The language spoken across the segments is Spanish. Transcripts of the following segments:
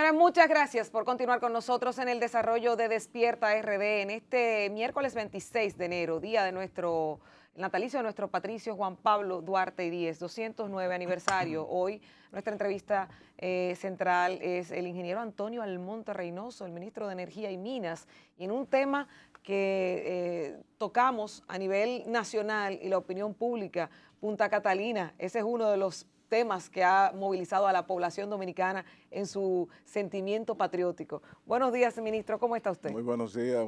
Señores, muchas gracias por continuar con nosotros en el desarrollo de Despierta RD en este miércoles 26 de enero, día de nuestro el natalicio de nuestro patricio Juan Pablo Duarte Díez, 209 aniversario. Hoy nuestra entrevista central es el ingeniero Antonio Almonte Reynoso, el ministro de Energía y Minas, y en un tema que tocamos a nivel nacional y la opinión pública, Punta Catalina. Ese es uno de los temas que ha movilizado a la población dominicana en su sentimiento patriótico. Buenos días, ministro, ¿cómo está usted? Muy buenos días,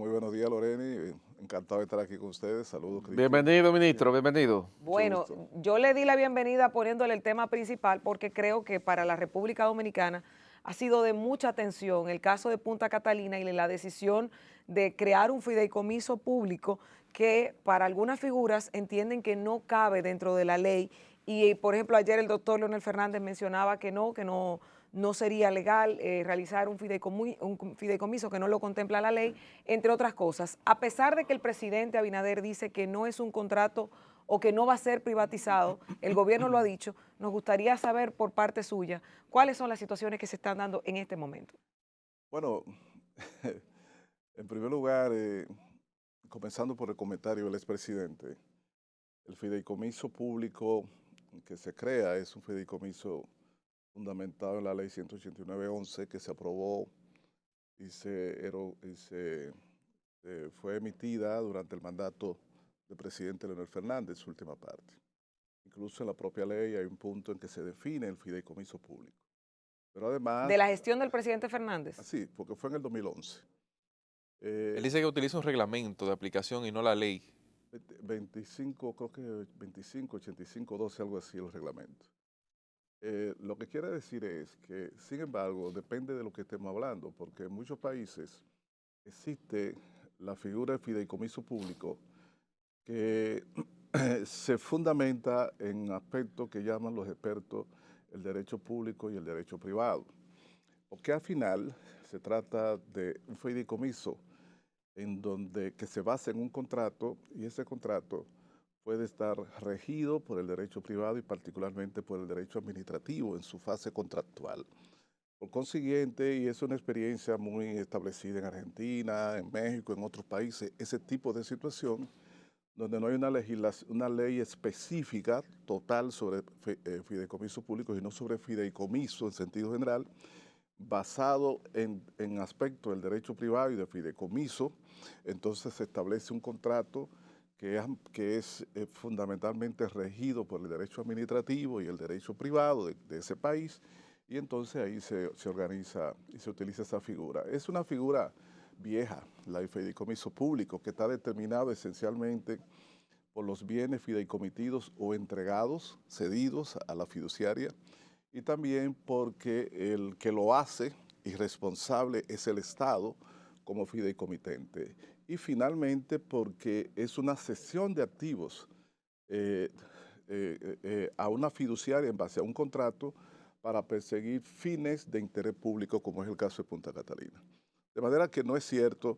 Loreni. Encantado de estar aquí con ustedes. Saludos, Cristian. Bienvenido, ministro, bienvenido. Mucho Bueno, gusto. yo le di la bienvenida poniéndole el tema principal porque creo que para la República Dominicana ha sido de mucha atención el caso de Punta Catalina y la decisión de crear un fideicomiso público que para algunas figuras entienden que no cabe dentro de la ley. Y, por ejemplo, ayer el doctor Leonel Fernández mencionaba que no sería legal realizar un fideicomiso que no lo contempla la ley, entre otras cosas. A pesar de que el presidente Abinader dice que no es un contrato o que no va a ser privatizado, el gobierno lo ha dicho, nos gustaría saber por parte suya cuáles son las situaciones que se están dando en este momento. Bueno, en primer lugar, comenzando por el comentario del expresidente, el fideicomiso público que se crea es un fideicomiso fundamentado en la ley 189-11 que se aprobó y fue emitida durante el mandato del presidente Leonel Fernández, su última parte. Incluso en la propia ley hay un punto en que se define el fideicomiso público. Pero De además, la gestión del presidente Fernández. así, porque fue en el 2011. Él dice que utiliza un reglamento de aplicación y no la ley. 25, creo que 25, 85, 12, algo así, los reglamentos. Lo que quiere decir es que, sin embargo, depende de lo que estemos hablando, porque en muchos países existe la figura de fideicomiso público que se fundamenta en aspectos que llaman los expertos el derecho público y el derecho privado. Porque al final se trata de un fideicomiso en donde que se basa en un contrato y ese contrato puede estar regido por el derecho privado y particularmente por el derecho administrativo en su fase contractual. Por consiguiente, y es una experiencia muy establecida en Argentina, en México, en otros países, ese tipo de situación donde no hay una ley específica total sobre fideicomisos públicos y no sobre fideicomiso en sentido general, basado en aspectos del derecho privado y de fideicomiso, entonces se establece un contrato que es fundamentalmente regido por el derecho administrativo y el derecho privado de ese país, y entonces ahí se organiza y se utiliza esa figura. Es una figura vieja, la del fideicomiso público, que está determinado esencialmente por los bienes fideicomitidos o entregados, cedidos a la fiduciaria, y también porque el que lo hace y responsable es el Estado como fideicomitente. Y finalmente porque es una cesión de activos a una fiduciaria en base a un contrato para perseguir fines de interés público, como es el caso de Punta Catalina. De manera que no es cierto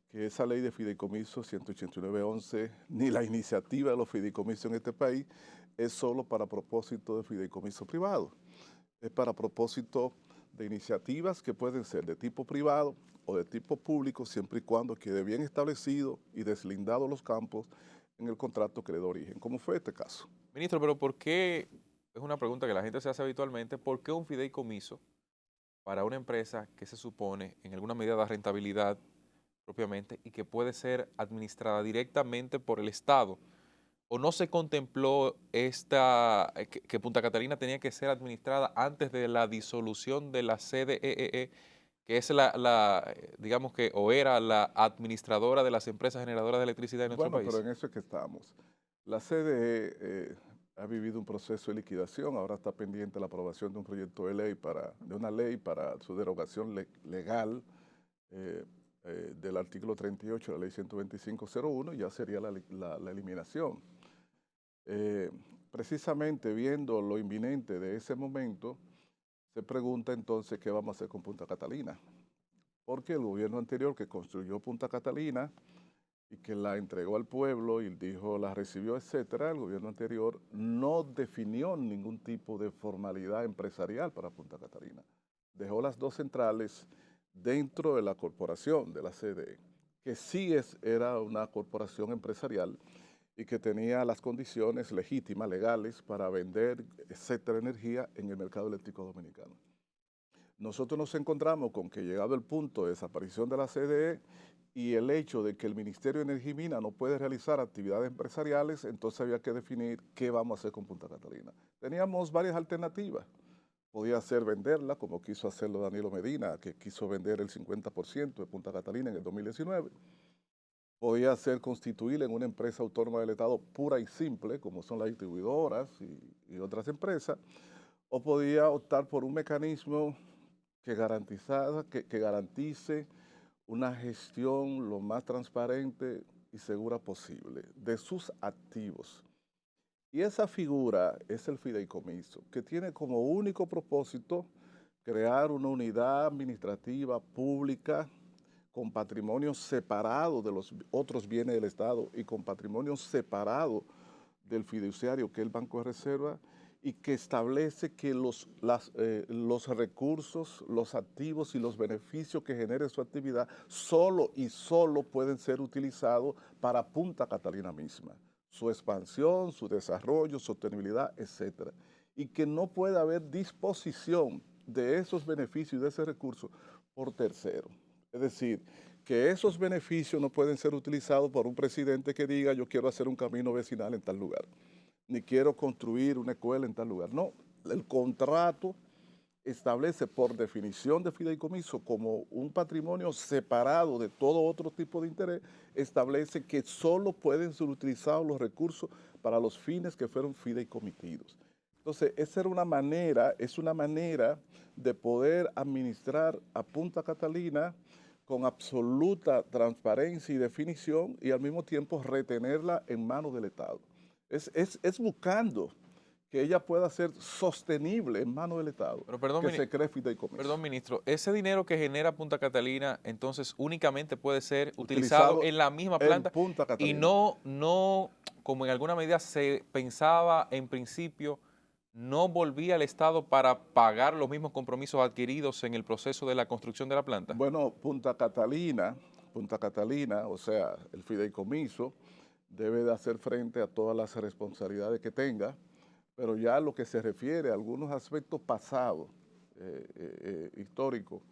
que esa ley de fideicomiso 189-11, ni la iniciativa de los fideicomisos en este país, es solo para propósito de fideicomiso privado. Es para propósito de iniciativas que pueden ser de tipo privado o de tipo público, siempre y cuando quede bien establecido y deslindado los campos en el contrato que le da origen, como fue este caso. Ministro, pero ¿por qué? Es una pregunta que la gente se hace habitualmente. ¿Por qué un fideicomiso para una empresa que se supone en alguna medida da rentabilidad propiamente y que puede ser administrada directamente por el Estado? ¿O no se contempló que Punta Catalina tenía que ser administrada antes de la disolución de la CDEE, que es digamos que, o era la administradora de las empresas generadoras de electricidad en nuestro Bueno, pero país? en eso es que estamos. La CDE ha vivido un proceso de liquidación, ahora está pendiente la aprobación de un proyecto de ley de una ley para su derogación legal eh, del artículo 38 de la ley 125.01, ya sería la eliminación. Eh, Precisamente viendo lo inminente de ese momento, se pregunta entonces qué vamos a hacer con Punta Catalina, porque el gobierno anterior que construyó Punta Catalina y que la entregó al pueblo y dijo la recibió, etcétera, el gobierno anterior no definió ningún tipo de formalidad empresarial para Punta Catalina. dejó las dos centrales dentro de la corporación, de la CDE, que sí era una corporación empresarial y que tenía las condiciones legítimas, legales, para vender, etcétera, energía en el mercado eléctrico dominicano. Nosotros nos encontramos con que llegado el punto de desaparición de la CDE y el hecho de que el Ministerio de Energía y Minas no puede realizar actividades empresariales, entonces había que definir qué vamos a hacer con Punta Catalina. Teníamos varias alternativas. Podía ser venderla, como quiso hacerlo Danilo Medina, que quiso vender el 50% de Punta Catalina en el 2019. Podía ser constituirla en una empresa autónoma del Estado pura y simple, como son las distribuidoras y otras empresas, o podía optar por un mecanismo que garantice una gestión lo más transparente y segura posible de sus activos. Y esa figura es el fideicomiso, que tiene como único propósito crear una unidad administrativa pública con patrimonio separado de los otros bienes del Estado y con patrimonio separado del fiduciario, que es el Banco de Reserva, y que establece que los recursos, los activos y los beneficios que genere su actividad solo pueden ser utilizados para Punta Catalina misma, su expansión, su desarrollo, sostenibilidad, etc. Y que no puede haber disposición de esos beneficios y de ese recurso por tercero. Es decir, que esos beneficios no pueden ser utilizados por un presidente que diga yo quiero hacer un camino vecinal en tal lugar, ni quiero construir una escuela en tal lugar. No, el contrato establece por definición de fideicomiso como un patrimonio separado de todo otro tipo de interés, establece que solo pueden ser utilizados los recursos para los fines que fueron fideicomitidos. Entonces, esa era una manera, es una manera de poder administrar a Punta Catalina con absoluta transparencia y definición y al mismo tiempo retenerla en manos del Estado. Es buscando que ella pueda ser sostenible en manos del Estado, Pero perdón, que se cree fideicomiso. Perdón, ministro, ese dinero que genera Punta Catalina, entonces únicamente puede ser utilizado en la misma planta Punta y Catalina. no, como en alguna medida se pensaba en principio, no volvía al Estado para pagar los mismos compromisos adquiridos en el proceso de la construcción de la planta. Bueno, Punta Catalina, o sea, el fideicomiso, debe de hacer frente a todas las responsabilidades que tenga, pero ya lo que se refiere a algunos aspectos pasados, históricos,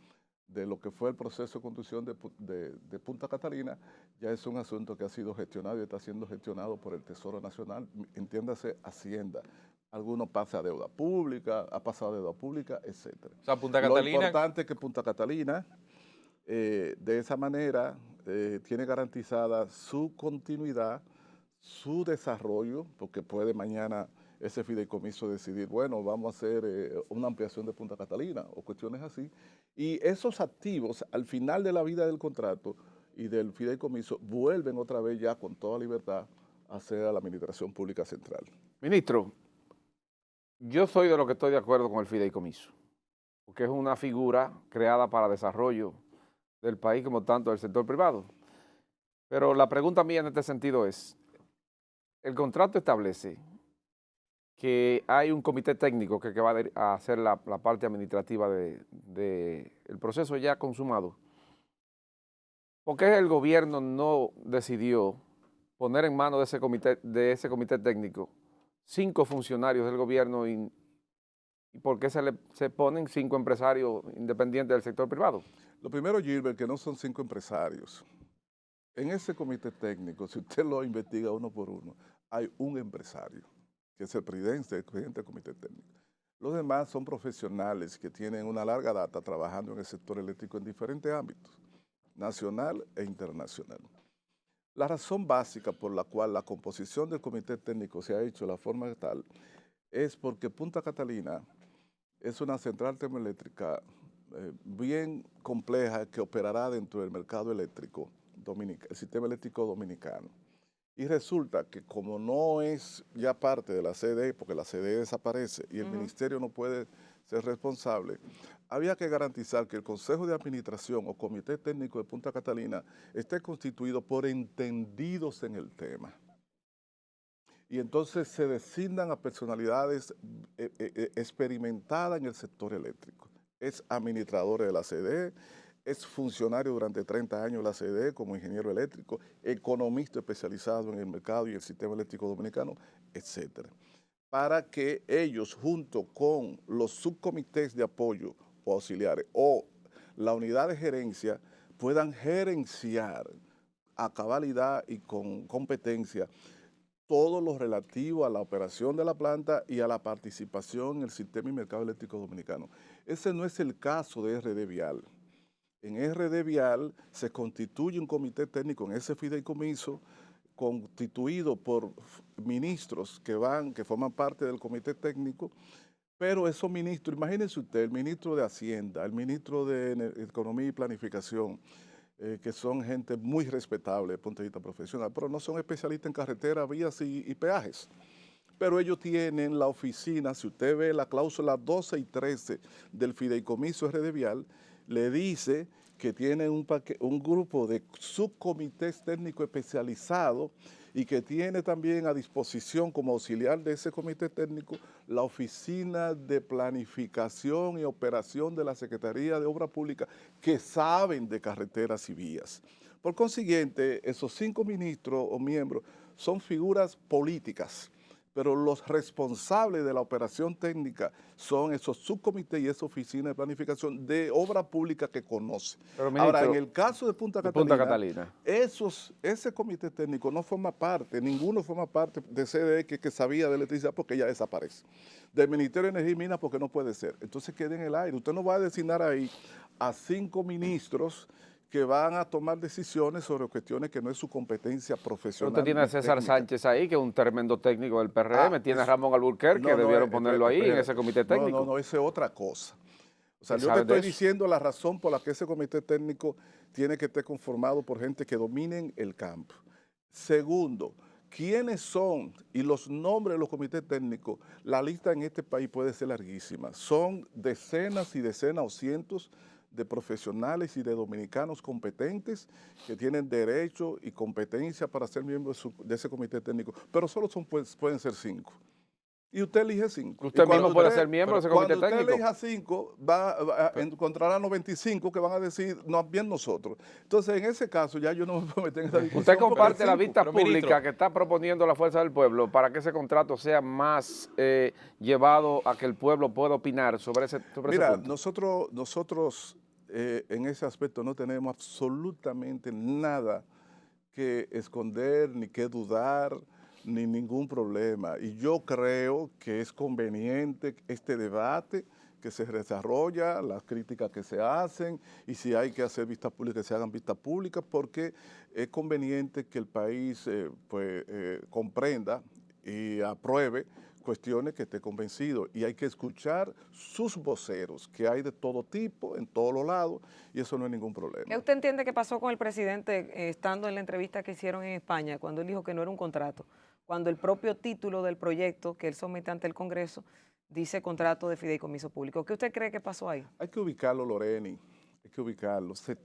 de lo que fue el proceso de construcción de Punta Catalina, ya es un asunto que ha sido gestionado y está siendo gestionado por el Tesoro Nacional, entiéndase Hacienda. Algunos pasa a deuda pública, ha pasado a deuda pública, etc. O sea, Punta Lo Catalina, importante es que Punta Catalina, de esa manera, tiene garantizada su continuidad, su desarrollo, porque puede mañana ese fideicomiso decidir, bueno, vamos a hacer una ampliación de Punta Catalina o cuestiones así. Y esos activos, al final de la vida del contrato y del fideicomiso, vuelven otra vez ya con toda libertad a hacer a la Administración Pública Central. Ministro, yo soy de los que estoy de acuerdo con el fideicomiso, porque es una figura creada para desarrollo del país como tanto del sector privado. Pero la pregunta mía en este sentido es, el contrato establece que hay un comité técnico que va a hacer la parte administrativa del proceso ya consumado. ¿Por qué el gobierno no decidió poner en manos de ese comité técnico 5 funcionarios del gobierno y por qué se ponen 5 empresarios independientes del sector privado? Lo primero, Gilbert, que no son 5 empresarios. En ese comité técnico, si usted lo investiga uno por uno, hay un empresario, que es el presidente del comité técnico. Los demás son profesionales que tienen una larga data trabajando en el sector eléctrico en diferentes ámbitos, nacional e internacional. La razón básica por la cual la composición del comité técnico se ha hecho de la forma tal es porque Punta Catalina es una central termoeléctrica bien compleja que operará dentro del mercado eléctrico el sistema eléctrico dominicano. Y resulta que como no es ya parte de la CDE, porque la CDE desaparece y el ministerio no puede ser responsable, había que garantizar que el Consejo de Administración o Comité Técnico de Punta Catalina esté constituido por entendidos en el tema. Y entonces se designan a personalidades experimentadas en el sector eléctrico. es administrador de la CDE, es funcionario durante 30 años de la CDE como ingeniero eléctrico, economista especializado en el mercado y el sistema eléctrico dominicano, etcétera. Para que ellos, junto con los subcomités de apoyo o auxiliares o la unidad de gerencia, puedan gerenciar a cabalidad y con competencia todo lo relativo a la operación de la planta y a la participación en el sistema y mercado eléctrico dominicano. Ese no es el caso de RD Vial. En RD Vial se constituye un comité técnico en ese fideicomiso constituido por ministros que forman parte del comité técnico, pero esos ministros, imagínense usted, el ministro de Hacienda, el ministro de Economía y Planificación, que son gente muy respetable desde el punto de vista profesional, pero no son especialistas en carreteras, vías y peajes. Pero ellos tienen la oficina, si usted ve la cláusula 12 y 13 del fideicomiso RD Vial, le dice que tiene un grupo de subcomités técnicos especializados y que tiene también a disposición como auxiliar de ese comité técnico la oficina de planificación y operación de la Secretaría de Obras Públicas que saben de carreteras y vías. Por consiguiente, esos 5 ministros o miembros son figuras políticas, pero los responsables de la operación técnica son esos subcomités y esa oficina de planificación de obra pública que conocen. Pero, ministro, ahora, en el caso de Punta Catalina, ese comité técnico no forma parte, ninguno forma parte de CDE que sabía de electricidad porque ya desaparece. Del Ministerio de Energía y Minas porque no puede ser. Entonces queda en el aire. Usted no va a designar ahí a 5 ministros que van a tomar decisiones sobre cuestiones que no es su competencia profesional. Usted tiene a César Sánchez ahí, que es un tremendo técnico del PRM, tiene a Ramón Alburquerque, que debieron ponerlo ahí en ese comité técnico. No, esa es otra cosa. O sea, yo te estoy diciendo la razón por la que ese comité técnico tiene que estar conformado por gente que dominen el campo. Segundo, ¿quiénes son? Y los nombres de los comités técnicos, la lista en este país puede ser larguísima. Son decenas y decenas o cientos de profesionales y de dominicanos competentes que tienen derecho y competencia para ser miembros de ese comité técnico, pero solo pueden ser 5. Y usted elige 5. Usted mismo puede ser miembro de ese comité técnico. Cuando usted elija 5, encontrará 95 que van a decir, no, bien nosotros. Entonces, en ese caso, ya yo no me puedo meter en esa discusión. Usted comparte la vista pública que está proponiendo la Fuerza del Pueblo para que ese contrato sea más llevado a que el pueblo pueda opinar sobre ese punto. Mira, nosotros en ese aspecto no tenemos absolutamente nada que esconder, ni que dudar, ni ningún problema. Y yo creo que es conveniente este debate que se desarrolla, las críticas que se hacen, y si hay que hacer vistas públicas, que se hagan vistas públicas, porque es conveniente que el país comprenda y apruebe cuestiones que esté convencido, y hay que escuchar sus voceros, que hay de todo tipo, en todos los lados, y eso no es ningún problema. ¿Qué usted entiende que pasó con el presidente estando en la entrevista que hicieron en España, cuando él dijo que no era un contrato, cuando el propio título del proyecto que él somete ante el Congreso dice contrato de fideicomiso público? ¿Qué usted cree que pasó ahí? Hay que ubicarlo, Loreni, hay que ubicarlo. Se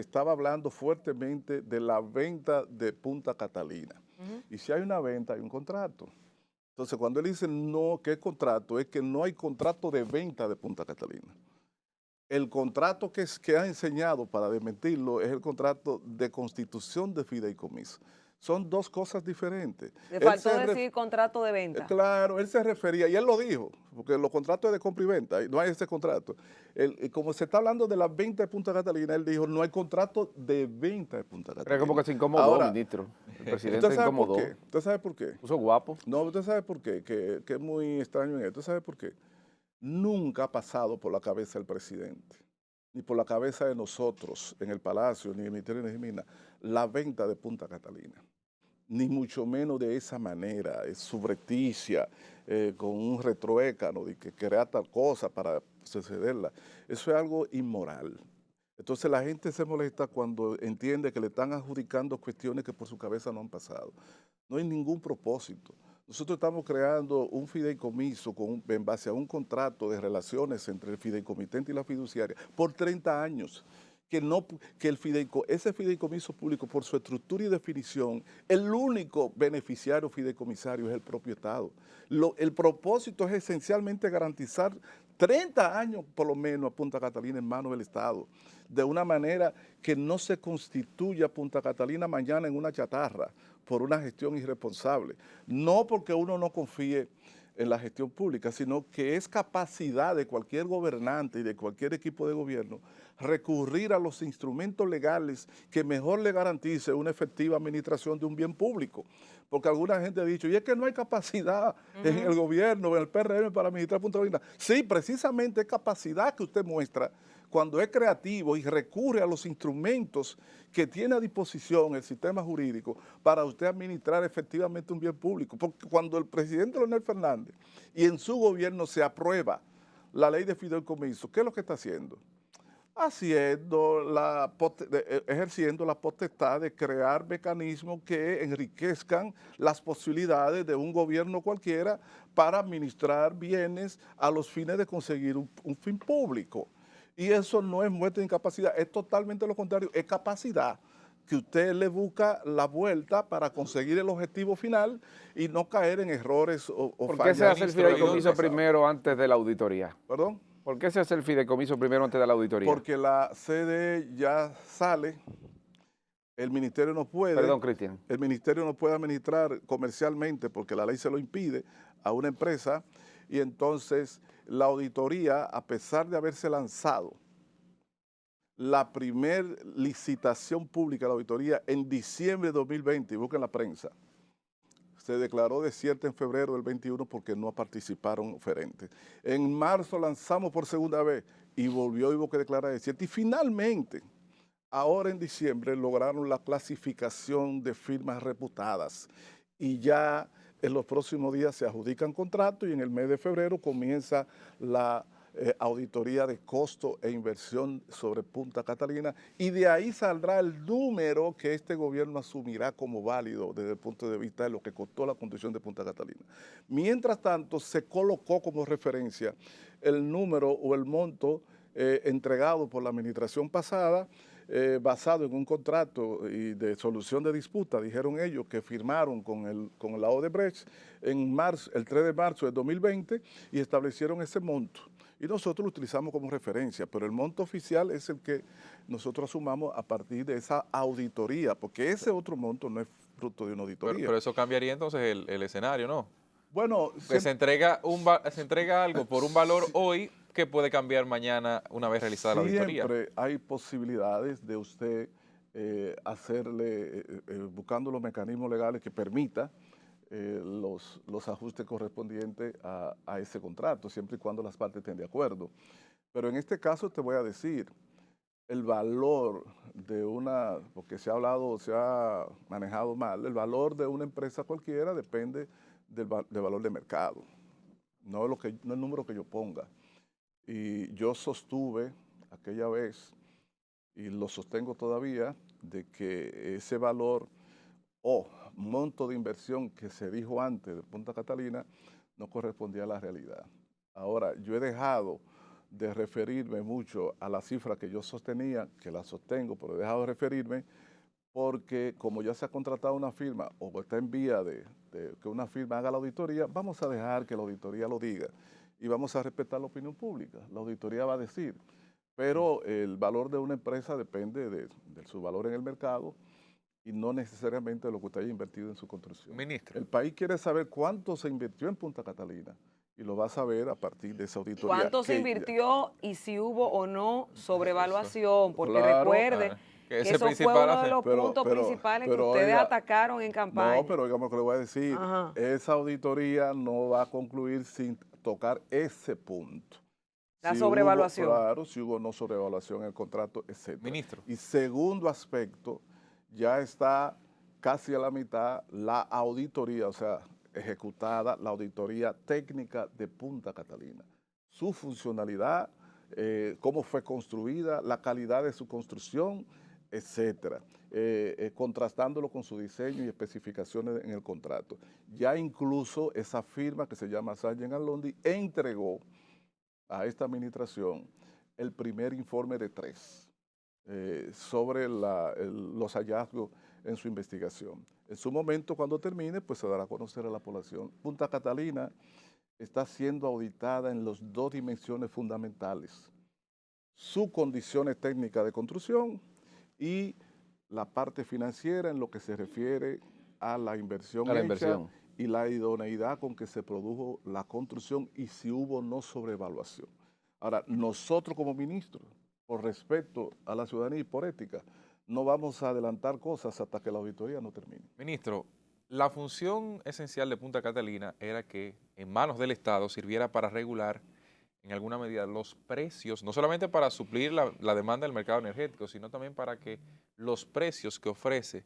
estaba hablando fuertemente de la venta de Punta Catalina, y si hay una venta, hay un contrato. Entonces, cuando él dice no, ¿qué contrato? Es que no hay contrato de venta de Punta Catalina. El contrato que ha enseñado para desmentirlo es el contrato de constitución de fideicomiso. Son dos cosas diferentes. Le faltó decir contrato de venta. Claro, él se refería, y él lo dijo, porque los contratos de compra y venta, no hay ese contrato. Como se está hablando de la venta de Punta Catalina, él dijo, no hay contrato de venta de Punta Catalina. Pero como que se incomodó, ahora, ministro. El presidente se incomodó. ¿Usted sabe por qué? Puso guapo. No, usted sabe por qué, que es muy extraño en esto. ¿Usted sabe por qué? Nunca ha pasado por la cabeza del presidente, ni por la cabeza de nosotros en el Palacio, ni en el Ministerio de Energía y Minas, la venta de Punta Catalina. Ni mucho menos de esa manera, es subrepticia, con un retruécano de que crea tal cosa para sucederla. Eso es algo inmoral. Entonces la gente se molesta cuando entiende que le están adjudicando cuestiones que por su cabeza no han pasado. No hay ningún propósito. Nosotros estamos creando un fideicomiso en base a un contrato de relaciones entre el fideicomitente y la fiduciaria por 30 años. Ese fideicomiso público, por su estructura y definición, el único beneficiario fideicomisario es el propio Estado. El propósito es esencialmente garantizar 30 años por lo menos a Punta Catalina en manos del Estado, de una manera que no se constituya Punta Catalina mañana en una chatarra por una gestión irresponsable. No porque uno no confíe en la gestión pública, sino que es capacidad de cualquier gobernante y de cualquier equipo de gobierno recurrir a los instrumentos legales que mejor le garantice una efectiva administración de un bien público. Porque alguna gente ha dicho, y es que no hay capacidad en el gobierno, en el PRM para administrar Punta Catalina. Sí, precisamente es capacidad que usted muestra cuando es creativo y recurre a los instrumentos que tiene a disposición el sistema jurídico para usted administrar efectivamente un bien público. Porque cuando el presidente Leonel Fernández y en su gobierno se aprueba la ley de fideicomiso, ¿qué es lo que está haciendo? Ejerciendo la potestad de crear mecanismos que enriquezcan las posibilidades de un gobierno cualquiera para administrar bienes a los fines de conseguir un fin público. Y eso no es muestra de incapacidad, es totalmente lo contrario, es capacidad que usted le busca la vuelta para conseguir el objetivo final y no caer en errores o ¿Por fallas. qué se hace el fideicomiso Ministro, primero antes de la auditoría? ¿Perdón? ¿Por qué se hace el fideicomiso primero antes de la auditoría? Porque la sede ya sale, el ministerio no puede. Perdón, Cristian. El ministerio no puede administrar comercialmente porque la ley se lo impide a una empresa y entonces la auditoría, a pesar de haberse lanzado la primer licitación pública de la auditoría en diciembre de 2020, y busquen la prensa, se declaró desierta en febrero del 21 porque no participaron oferentes. En marzo lanzamos por segunda vez y volvió y hubo que declarar desierta. Y finalmente, ahora en diciembre, lograron la clasificación de firmas reputadas y ya en los próximos días se adjudican contratos y en el mes de febrero comienza la auditoría de costo e inversión sobre Punta Catalina y de ahí saldrá el número que este gobierno asumirá como válido desde el punto de vista de lo que costó la construcción de Punta Catalina. Mientras tanto, se colocó como referencia el número o el monto entregado por la administración pasada basado en un contrato y de solución de disputa, dijeron ellos, que firmaron con la Odebrecht en marzo, el 3 de marzo de 2020 y establecieron ese monto. Y nosotros lo utilizamos como referencia, pero el monto oficial es el que nosotros asumamos a partir de esa auditoría, porque ese otro monto no es fruto de una auditoría. Pero eso cambiaría entonces el escenario, ¿no? Bueno, Que se entrega algo por un valor hoy que puede cambiar mañana una vez realizada la auditoría. Siempre hay posibilidades de usted buscando los mecanismos legales que permita los ajustes correspondientes a ese contrato, siempre y cuando las partes estén de acuerdo. Pero en este caso te voy a decir, el valor de porque se ha manejado mal, el valor de una empresa cualquiera depende del valor de mercado, no el número que yo ponga. Y yo sostuve aquella vez, y lo sostengo todavía, de que ese valor o monto de inversión que se dijo antes de Punta Catalina no correspondía a la realidad. Ahora, yo he dejado de referirme mucho a la cifra que yo sostenía, que la sostengo, pero he dejado de referirme porque como ya se ha contratado una firma o está en vía de que una firma haga la auditoría, vamos a dejar que la auditoría lo diga y vamos a respetar la opinión pública. La auditoría va a decir, pero el valor de una empresa depende de su valor en el mercado y no necesariamente de lo que usted haya invertido en su construcción. Ministro. El país quiere saber cuánto se invirtió en Punta Catalina y lo va a saber a partir de esa auditoría. ¿Cuánto se invirtió y si hubo o no sobrevaluación? Porque Claro, recuerde que eso fue uno de los puntos principales que ustedes oiga, atacaron en campaña. No, pero digamos que le voy a decir, Ajá. esa auditoría no va a concluir sin tocar ese punto. La sobrevaluación. Claro, si hubo no sobrevaluación en el contrato, etc. Ministro. Y segundo aspecto, ya está casi a la mitad la auditoría, o sea, ejecutada la auditoría técnica de Punta Catalina. Su funcionalidad, cómo fue construida, la calidad de su construcción, etcétera, contrastándolo con su diseño y especificaciones en el contrato. Ya incluso esa firma que se llama Sargent & Lundy entregó a esta administración el primer informe de 3 sobre los hallazgos en su investigación. En su momento, cuando termine, pues se dará a conocer a la población. Punta Catalina está siendo auditada en las dos dimensiones fundamentales: sus condiciones técnicas de construcción y la parte financiera en lo que se refiere a la inversión A la hecha inversión. y la idoneidad con que se produjo la construcción y si hubo o no sobrevaluación. Ahora, nosotros como ministros, por respeto a la ciudadanía y por ética, no vamos a adelantar cosas hasta que la auditoría no termine. Ministro, la función esencial de Punta Catalina era que en manos del Estado sirviera para regular en alguna medida los precios, no solamente para suplir la demanda del mercado energético, sino también para que los precios que ofrece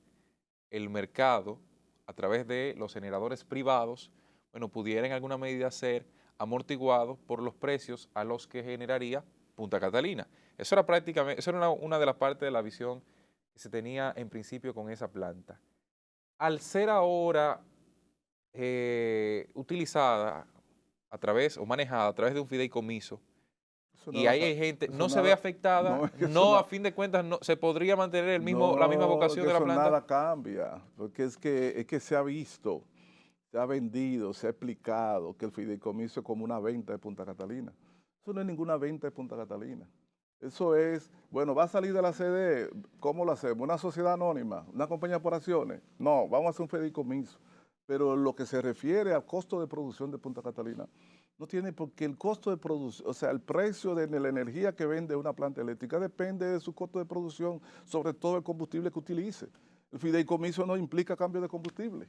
el mercado a través de los generadores privados, bueno, pudiera en alguna medida ser amortiguado por los precios a los que generaría Punta Catalina. Eso era prácticamente, eso era una de las partes de la visión que se tenía en principio con esa planta. Al ser ahora utilizada a través o manejada a través de un fideicomiso, Eso y nada, hay gente, eso no se ve nada, afectada, no, es que eso no, a nada, fin de cuentas, no, se podría mantener la misma no, es vocación que de la eso planta. nada cambia, porque es que se ha visto, se ha vendido, se ha explicado que el fideicomiso es como una venta de Punta Catalina. Eso no es ninguna venta de Punta Catalina. Eso es, bueno, va a salir de la sede, ¿cómo lo hacemos? ¿Una sociedad anónima? ¿Una compañía por acciones? No, vamos a hacer un fideicomiso. Pero lo que se refiere al costo de producción de Punta Catalina, no tiene, porque el costo de producción, o sea, el precio de la energía que vende una planta eléctrica depende de su costo de producción, sobre todo el combustible que utilice. El fideicomiso no implica cambio de combustible.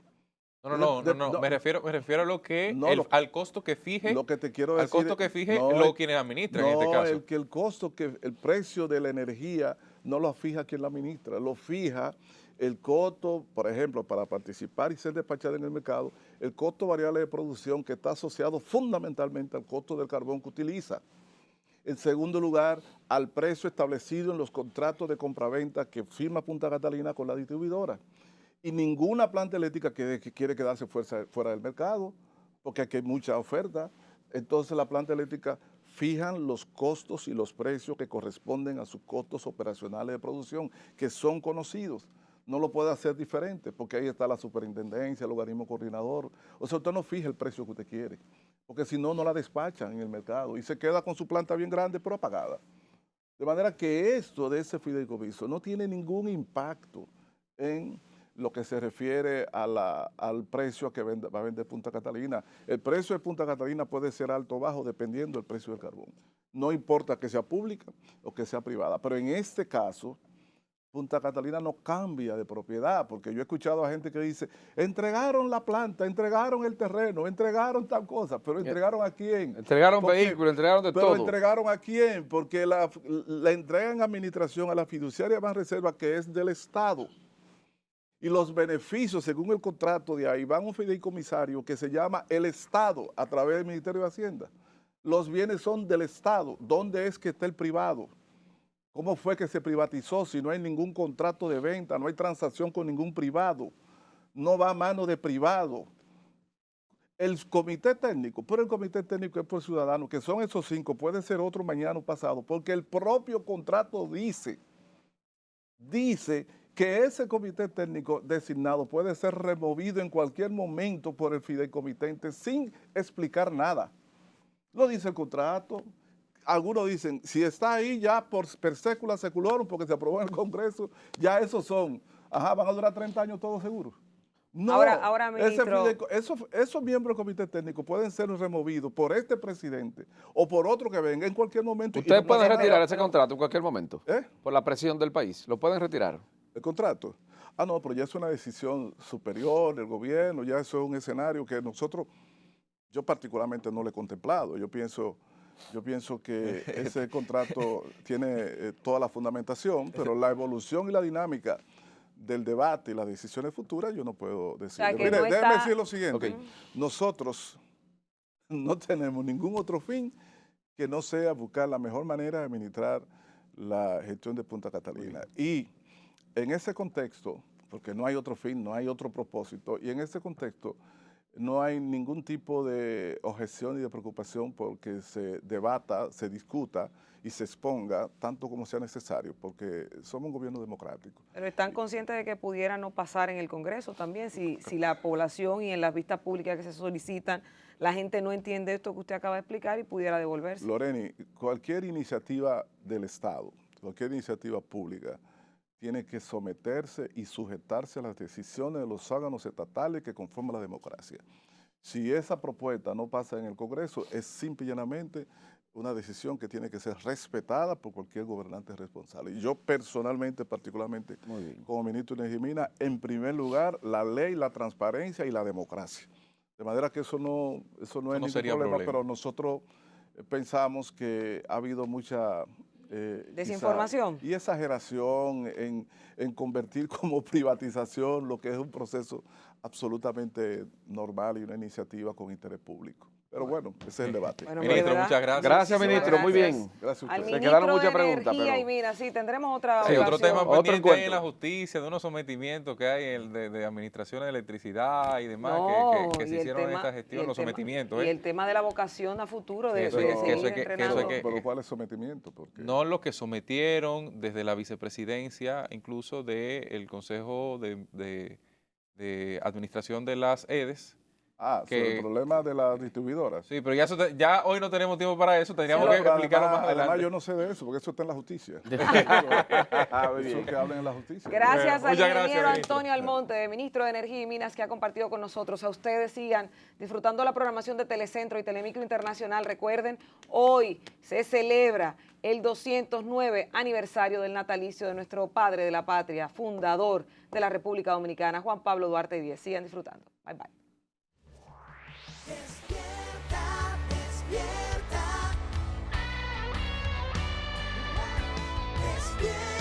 No, me refiero a lo que, No, al costo que fije, lo que te quiero al decir, costo que fije no, quienes administran en este no, caso. el costo, el precio de la energía no lo fija quien la administra, lo fija el costo, por ejemplo, para participar y ser despachado en el mercado, el costo variable de producción que está asociado fundamentalmente al costo del carbón que utiliza. En segundo lugar, al precio establecido en los contratos de compraventa que firma Punta Catalina con la distribuidora. Y ninguna planta eléctrica que quiere quedarse fuera del mercado, porque aquí hay mucha oferta. Entonces la planta eléctrica fijan los costos y los precios que corresponden a sus costos operacionales de producción, que son conocidos. No lo puede hacer diferente, porque ahí está la superintendencia, el organismo coordinador. O sea, usted no fija el precio que usted quiere, porque si no, no la despachan en el mercado y se queda con su planta bien grande, pero apagada. De manera que esto de ese fideicomiso no tiene ningún impacto en lo que se refiere al precio que va a vender Punta Catalina. El precio de Punta Catalina puede ser alto o bajo dependiendo del precio del carbón. No importa que sea pública o que sea privada, pero en este caso Punta Catalina no cambia de propiedad, porque yo he escuchado a gente que dice, entregaron la planta, entregaron el terreno, entregaron tal cosa, pero ¿entregaron a quién? Entregaron vehículos, entregaron de Pero todo. ¿entregaron a quién? Porque la entrega en administración a la fiduciaria Banreserva, que es del Estado. Y los beneficios, según el contrato de ahí, van a un fideicomisario que se llama el Estado, a través del Ministerio de Hacienda. Los bienes son del Estado. ¿Dónde es que está el privado? ¿Cómo fue que se privatizó si no hay ningún contrato de venta, no hay transacción con ningún privado? No va a mano de privado. El comité técnico, pero el comité técnico es por ciudadanos, que son esos 5, puede ser otro mañana o pasado, porque el propio contrato dice que ese comité técnico designado puede ser removido en cualquier momento por el fideicomitente sin explicar nada. Lo dice el contrato. Algunos dicen, si está ahí ya per secula seculorum, porque se aprobó en el Congreso, ya esos son, van a durar 30 años todos seguros. No, Ahora, ministro, esos miembros del comité técnico pueden ser removidos por este presidente o por otro que venga en cualquier momento. Ustedes pueden pasa retirar nada. ese contrato en cualquier momento, ¿Eh? por la presión del país. ¿Lo pueden retirar? ¿El contrato? No, pero ya es una decisión superior del gobierno, ya eso es un escenario que yo particularmente no lo he contemplado. Yo pienso que ese contrato tiene toda la fundamentación, pero la evolución y la dinámica del debate y las decisiones futuras yo no puedo decir. sea, que Mire, no déjeme está- decir lo siguiente. Ok. Nosotros no tenemos ningún otro fin que no sea buscar la mejor manera de administrar la gestión de Punta Catalina. Y en ese contexto, porque no hay otro fin, no hay otro propósito, y en ese contexto no hay ningún tipo de objeción y de preocupación porque se debata, se discuta y se exponga tanto como sea necesario, porque somos un gobierno democrático. Pero están conscientes de que pudiera no pasar en el Congreso también, si la población y en las vistas públicas que se solicitan, la gente no entiende esto que usted acaba de explicar y pudiera devolverse. Loreni, cualquier iniciativa del Estado, cualquier iniciativa pública, tiene que someterse y sujetarse a las decisiones de los órganos estatales que conforman la democracia. Si esa propuesta no pasa en el Congreso, es simple y llanamente una decisión que tiene que ser respetada por cualquier gobernante responsable. Y yo personalmente, particularmente, como ministro de Energía y Minas, en primer lugar, la ley, la transparencia y la democracia. De manera que eso no es ningún problema, pero nosotros pensamos que ha habido mucha desinformación y exageración en convertir como privatización lo que es un proceso absolutamente normal y una iniciativa con interés público. Pero bueno, ese es el debate. Bueno, Ministro, muchas gracias. Gracias, ministro, muy bien. Gracias a Al ustedes. Se quedaron ministro muchas de preguntas, Energía pero... y Minas, sí, tendremos otra Sí, otro ocasión. tema Otro pendiente ahí en encuentro. la justicia, de unos sometimientos que hay de administraciones de electricidad y demás, No, que y se el hicieron en tema- esta y gestión, el los tema- sometimientos. Y el tema de la vocación a futuro de, Eso de es- seguir eso es que- entrenando. eso es Pero ¿cuál es el sometimiento? Porque No lo que sometieron desde la vicepresidencia, incluso del Consejo de Administración de las EDES. sobre el problema de las distribuidoras. Sí, pero ya hoy no tenemos tiempo para eso, tendríamos No, que pero explicarlo más además adelante. yo no sé de eso, porque eso está en la justicia. Eso que hablen en la justicia. Gracias al Muchas gracias, ingeniero ministro. Antonio Almonte, ministro de Energía y Minas, que ha compartido con nosotros. A ustedes sigan disfrutando la programación de Telecentro y Telemicro Internacional. Recuerden, hoy se celebra el 209 aniversario del natalicio de nuestro padre de la patria, fundador de la República Dominicana, Juan Pablo Duarte Díez. Sigan disfrutando. Bye, bye. Despierta, despierta. Despierta.